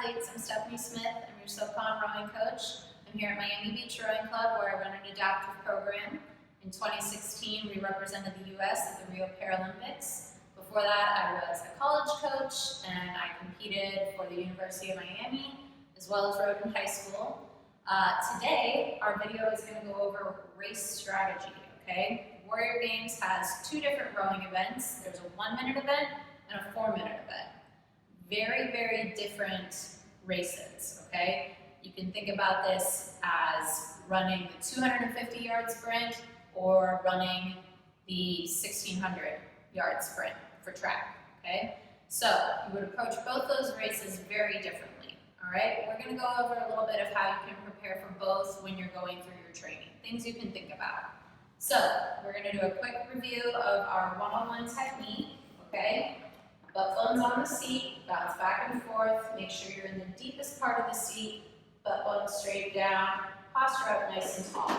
athletes. I'm Stephanie Smith. I'm your SOCOM rowing coach. I'm here at Miami Beach Rowing Club where I run an adaptive program. In 2016, we represented the U.S. at the Rio Paralympics. Before that, I was a college coach and I competed for the University of Miami as well as rowed in high school. Today, our video is going to go over race strategy, okay? Warrior Games has two different rowing events. There's a 1-minute event and a 4-minute event. Very, very different races, okay? You can think about this as running the 250-yard sprint or running the 1,600-yard sprint for track, okay? So you would approach both those races very differently, all right? We're gonna go over a little bit of how you can prepare for both when you're going through your training, things you can think about. So we're gonna do a quick review of our one-on-one technique, okay? Butt bones on the seat, bounce back and forth, make sure you're in the deepest part of the seat, butt bones straight down, posture up nice and tall.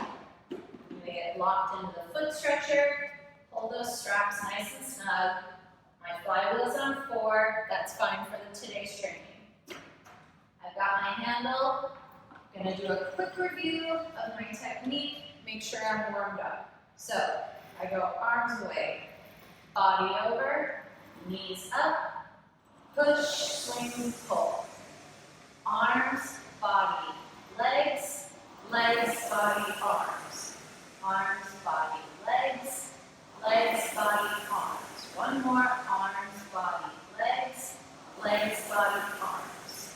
I'm gonna get locked into the foot stretcher, pull those straps nice and snug. My flywheel's on 4, that's fine for today's training. I've got my handle, I'm gonna do a quick review of my technique, make sure I'm warmed up. So, I go arms away, body over, knees up, push, swing, pull. Arms, body, legs, legs, body, arms. Arms, body, legs, legs, body, arms. One more, arms, body, legs, legs, body, arms.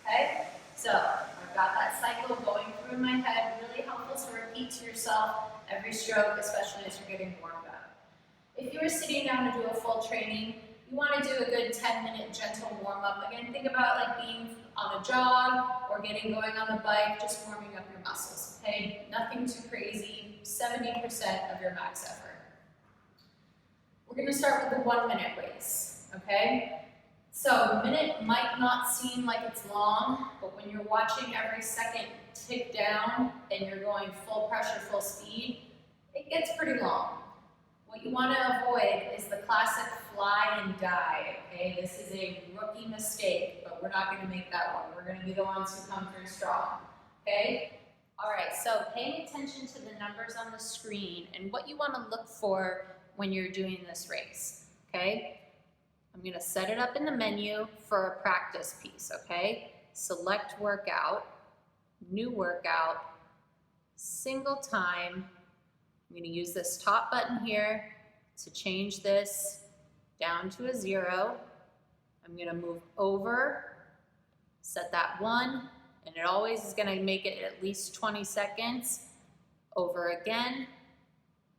Okay? So, I've got that cycle going through in my head, really helpful to repeat to yourself every stroke, especially as you're getting warmed up. If you were sitting down to do a full training, you want to do a good 10-minute gentle warm-up. Again, think about like being on a jog or getting going on the bike, just warming up your muscles, okay? Nothing too crazy, 70% of your max effort. We're going to start with the 1-minute race, okay? So a minute might not seem like it's long, but when you're watching every second tick down and you're going full pressure, full speed, it gets pretty long. What you want to avoid is the classic fly and die, okay? This is a rookie mistake, but we're not going to make that one. We're going to be the ones who come through strong, okay? All right, so paying attention to the numbers on the screen and what you want to look for when you're doing this race, okay? I'm going to set it up in the menu for a practice piece, okay? Select workout, new workout, single time. I'm going to use this top button here to change this down to a 0. I'm going to move over, set that 1, and it always is going to make it at least 20 seconds. Over again,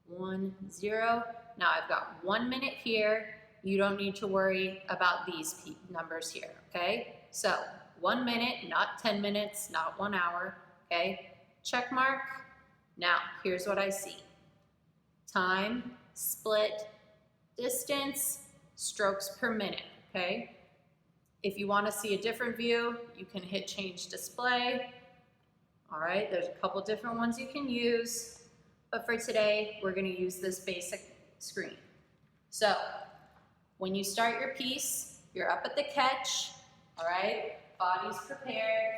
1, 0. Now I've got 1 minute here. You don't need to worry about these numbers here, okay? So 1 minute, not 10 minutes, not 1 hour, okay? Check mark. Now, here's what I see. Time, split, distance, strokes per minute, okay? If you want to see a different view, you can hit change display. All right, there's a couple different ones you can use, but for today, we're going to use this basic screen. So, when you start your piece, you're up at the catch, all right? Body's prepared,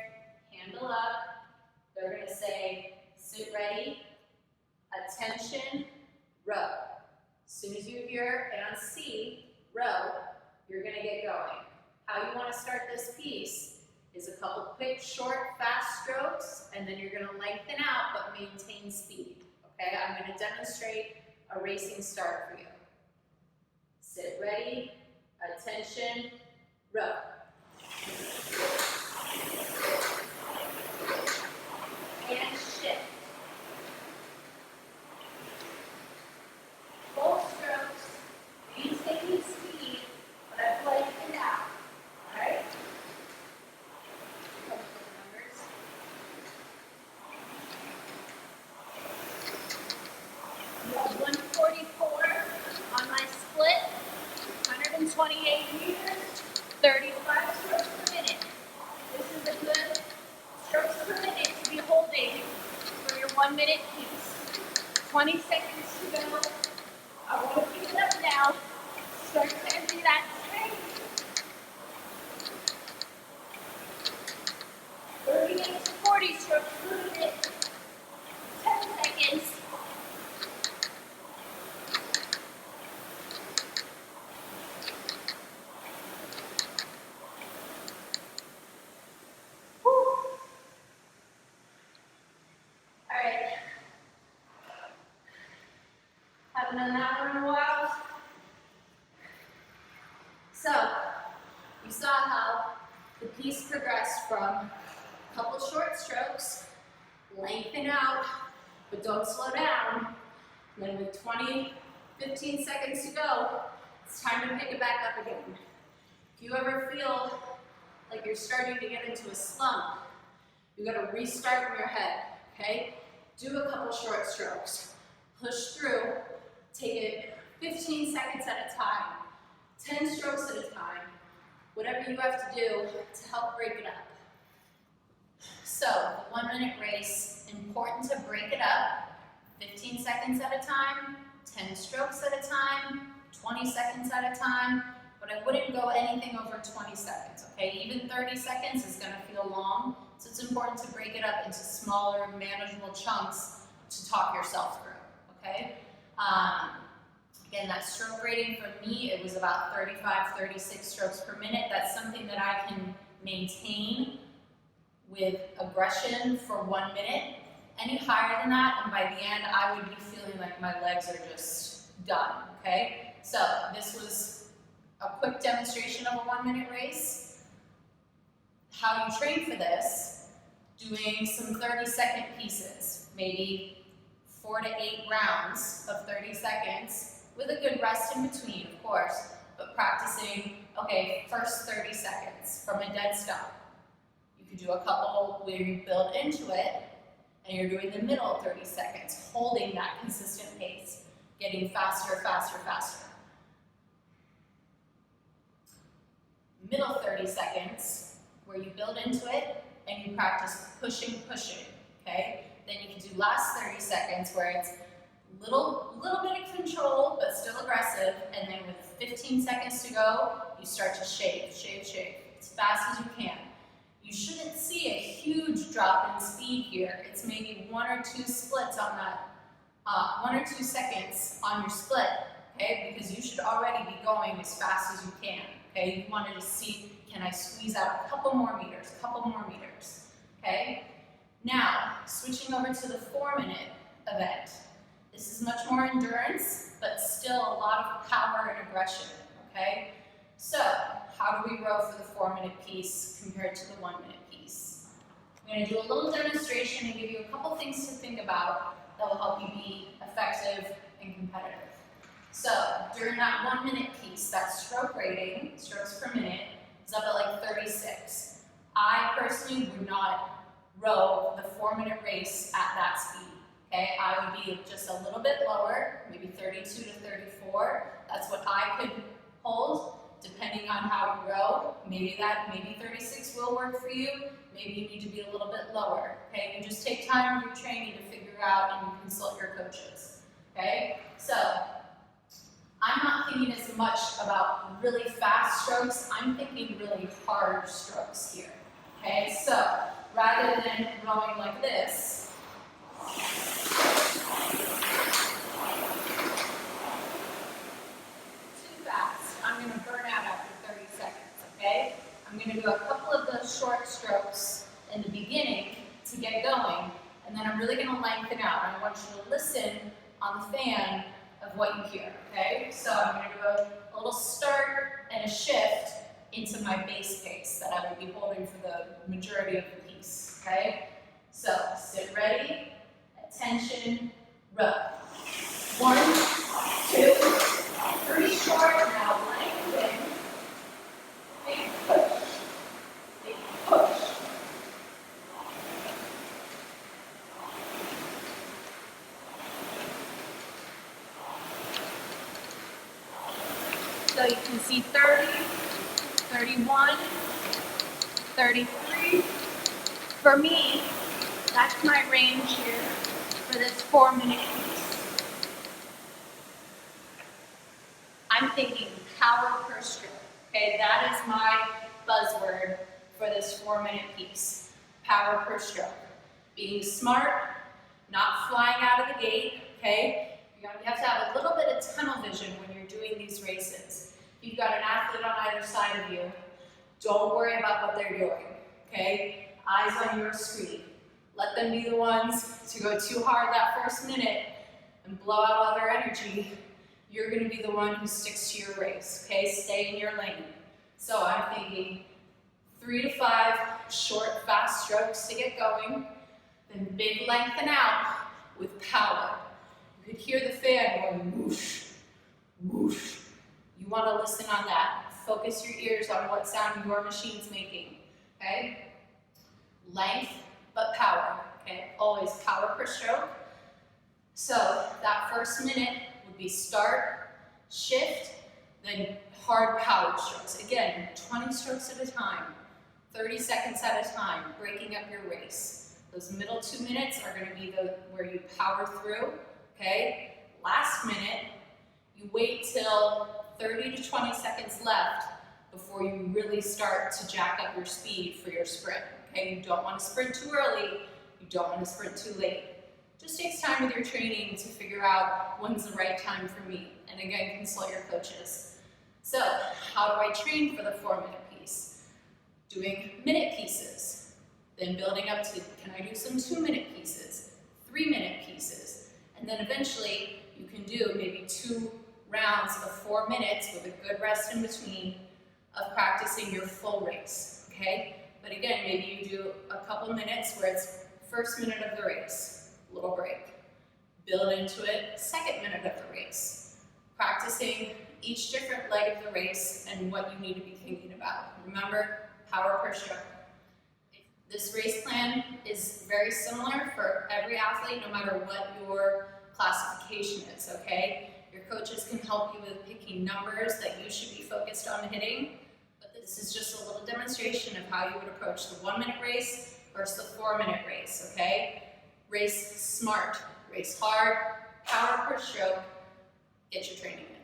handle up. They're going to say, sit ready, attention, row. As soon as you hear and see row, you're going to get going. How you want to start this piece is a couple quick, short, fast strokes, and then you're going to lengthen out but maintain speed. Okay, I'm going to demonstrate a racing start for you. Sit ready, attention, row. And shift. Both strokes, maintaining speed, but I've lengthened out. Alright? Numbers. You have 144 on my split, 128 meters, 35 strokes per minute. This is a good strokes per minute to be holding for your 1 minute piece. 20 seconds to go. I want to pick it up now. Start to empty that tank. Haven't done that one in a while. So, you saw how the piece progressed from a couple short strokes, lengthen out, but don't slow down. And then with 15 seconds to go, it's time to pick it back up again. If you ever feel like you're starting to get into a slump, you gotta restart in your head, okay? Do a couple short strokes. Push through, take it 15 seconds at a time, 10 strokes at a time, whatever you have to do to help break it up. So, the 1 minute race, important to break it up, 15 seconds at a time, 10 strokes at a time, 20 seconds at a time, but I wouldn't go anything over 20 seconds, okay? Even 30 seconds is gonna feel long, so it's important to break it up into smaller, manageable chunks to talk yourself through, okay? Again, that stroke rating for me, it was about 35, 36 strokes per minute. That's something that I can maintain with aggression for 1 minute. Any higher than that, and by the end, I would be feeling like my legs are just done, okay? So this was a quick demonstration of a 1 minute race. How you train for this, doing some 30-second pieces, maybe 4 to 8 rounds of 30 seconds, with a good rest in between, of course, but practicing, okay, first 30 seconds from a dead stop. You could do a couple where you build into it, and you're doing the middle 30 seconds, holding that consistent pace, getting faster, faster, faster. Middle 30 seconds, where you build into it, and you practice pushing, pushing, okay? Then you can do last 30 seconds, where it's little bit of control, but still aggressive, and then with 15 seconds to go, you start to shave, shave, shave, as fast as you can. You shouldn't see a huge drop in speed here. It's maybe 1 or 2 splits on that, 1 or 2 seconds on your split, okay? Because you should already be going as fast as you can, okay? You wanted to see, can I squeeze out a couple more meters, okay? Now, switching over to the 4 minute event. This is much more endurance, but still a lot of power and aggression, okay? So, how do we row for the 4 minute piece compared to the 1 minute piece? I'm going to do a little demonstration and give you a couple things to think about that will help you be effective and competitive. So, during that 1 minute piece, that stroke rating, strokes per minute, is up at like 36. I personally would not row the 4 minute race at that speed. Okay, I would be just a little bit lower, maybe 32 to 34. That's what I could hold, depending on how you row. Maybe 36 will work for you. Maybe you need to be a little bit lower. Okay, you just take time with your training to figure out, and you consult your coaches. Okay, so I'm not thinking as much about really fast strokes. I'm thinking really hard strokes here. Okay, so rather than rowing like this, too fast. I'm going to burn out after 30 seconds, okay? I'm going to do a couple of those short strokes in the beginning to get going, and then I'm really going to lengthen out. I want you to listen on the fan of what you hear, okay? So I'm going to do a little start and a shift into my base pace that I will be holding for the majority of the piece, okay? So sit ready. Attention, row. 1, 2, 3 short, now lengthen. Big push, big push. So you can see 30, 31, 33. For me, that's my range here for this 4 minute piece. I'm thinking power per stroke, okay? That is my buzzword for this 4 minute piece. Power per stroke. Being smart, not flying out of the gate, okay? You have to have a little bit of tunnel vision when you're doing these races. If you've got an athlete on either side of you, don't worry about what they're doing, okay? Eyes on your screen. Let them be the ones to go too hard that first minute and blow out all their energy you're going to be the one who sticks to your race, okay? Stay in your lane. So I'm thinking 3 to 5 short, fast strokes to get going, then big lengthen out with power. You could hear the fan going whoosh, whoosh. You want to listen on that. Focus your ears on what sound your machine's making, okay? Length, but power, okay? Always power per stroke. So that first minute would be start, shift, then hard power strokes. Again, 20 strokes at a time, 30 seconds at a time, breaking up your race. Those middle 2 minutes are going to be where you power through, okay? Last minute, you wait till 30 to 20 seconds left before you really start to jack up your speed for your sprint, okay? You don't want to sprint too early, you don't want to sprint too late. Just takes time with your training to figure out when's the right time for me. And again, consult your coaches. So, how do I train for the 4-minute piece? Doing minute pieces, then building up to, can I do some 2-minute pieces, 3-minute pieces, and then eventually you can do maybe 2 rounds of 4 minutes with a good rest in between of practicing your full race, okay? But again, maybe you do a couple minutes where it's first minute of the race, little break. Build into it, second minute of the race. Practicing each different leg of the race and what you need to be thinking about. Remember, power per stroke. This race plan is very similar for every athlete, no matter what your classification is, okay? Your coaches can help you with picking numbers that you should be focused on hitting, but this is just a little demonstration of how you would approach the 1-minute race versus the 4-minute race, okay? Race smart, race hard, power per stroke, get your training in.